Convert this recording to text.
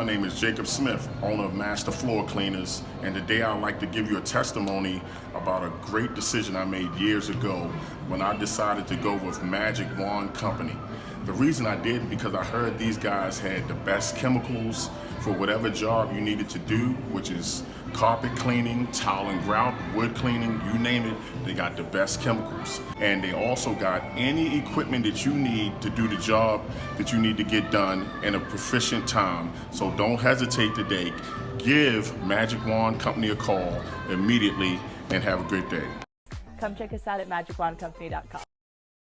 my name is Jacob Smith, owner of Master Floor Cleaners, and today I'd like to give you a testimony about a great decision I made years ago when I decided to go with Magic Wand Company. The reason I did because I heard these guys had the best chemicals for whatever job you needed to do, which is carpet cleaning, tile and grout, wood cleaning, you name it, they got the best chemicals. And they also got any equipment that you need to do the job that you need to get done in a proficient time. So don't hesitate today. Give Magic Wand Company a call immediately and have a great day. Come check us out at magicwandcompany.com.